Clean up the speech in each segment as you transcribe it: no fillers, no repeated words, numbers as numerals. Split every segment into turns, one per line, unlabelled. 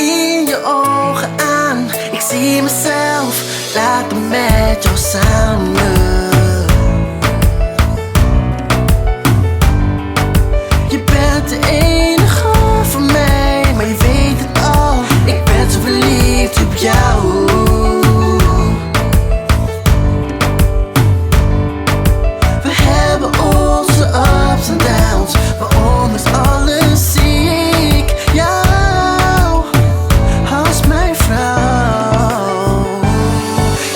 in je ogen aan. Ik zie mezelf later met jou samen. Je bent de enige voor mij, maar je weet het al. Ik ben zo verliefd op jou. We hebben onze ups en downs, maar ondanks alles zie ik jou als mijn vrouw.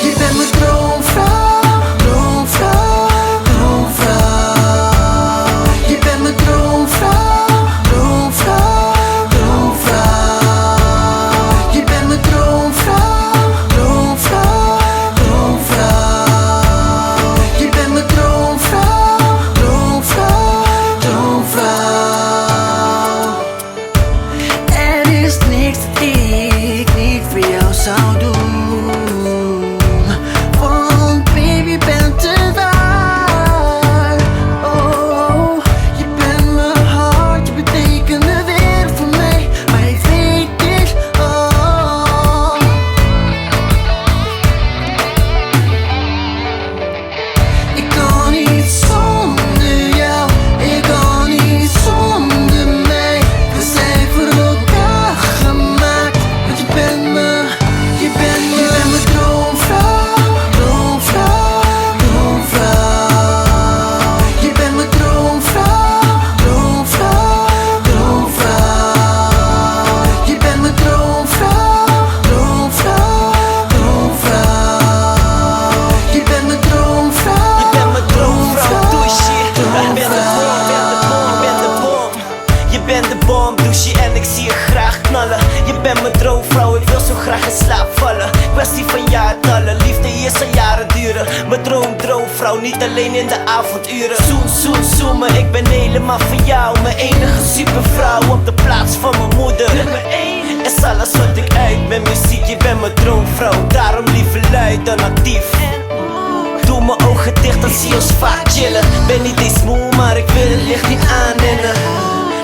Je bent mijn droomvrouw, droomvrouw, droomvrouw. Je bent mijn droomvrouw, droomvrouw, droomvrouw. Je bent mijn droomvrouw, droomvrouw, droomvrouw. Je bent mijn droomvrouw, droomvrouw, droomvrouw. Er is niks dat ik niet voor jou zou doen. Want baby, je bent er waar. Oh, je bent mijn hart, je betekent de wereld voor mij. Maar ik weet dit al. Ik kan niet zonder jou, ik kan niet zonder mij. We zijn voor elkaar gemaakt, want je bent mijn droomvrouw, droomvrouw, droomvrouw. Je bent mijn droomvrouw, droomvrouw, droomvrouw. Je bent mijn droomvrouw, droomvrouw, droomvrouw. Je bent mijn droomvrouw.
Je bent mijn droomvrouw, doe shit. Ik ben de bom. Je bent de bom, doe shit en ik zie je graag knallen. Je bent mijn droomvrouw, ik wil zo graag in slaap vallen. Kwestie van jaartallen, liefde hier zal jaren duren. Mijn droomvrouw, niet alleen in de avonduren. Zoen me, ik ben helemaal van jou. Mijn enige supervrouw op de plaats van mijn moeder. Is alles wat ik uit met muziek, je bent mijn droomvrouw. Daarom liever luid dan actief. Doe mijn ogen dicht, dan zie je ons vaak chillen. Ben niet eens moe, maar ik wil het licht niet aannemen.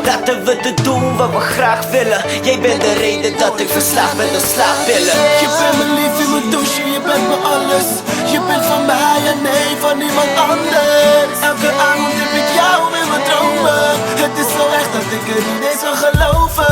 Laten we het doen wat we graag willen. Jij bent de reden dat ik verslaafd ben door slaappillen.
Je bent mijn lief in mijn douche, je bent mijn alles. Je bent van mij en nee, van niemand anders. Elke avond heb ik jou in mijn dromen. Het is zo echt dat ik er niet eens kan geloven.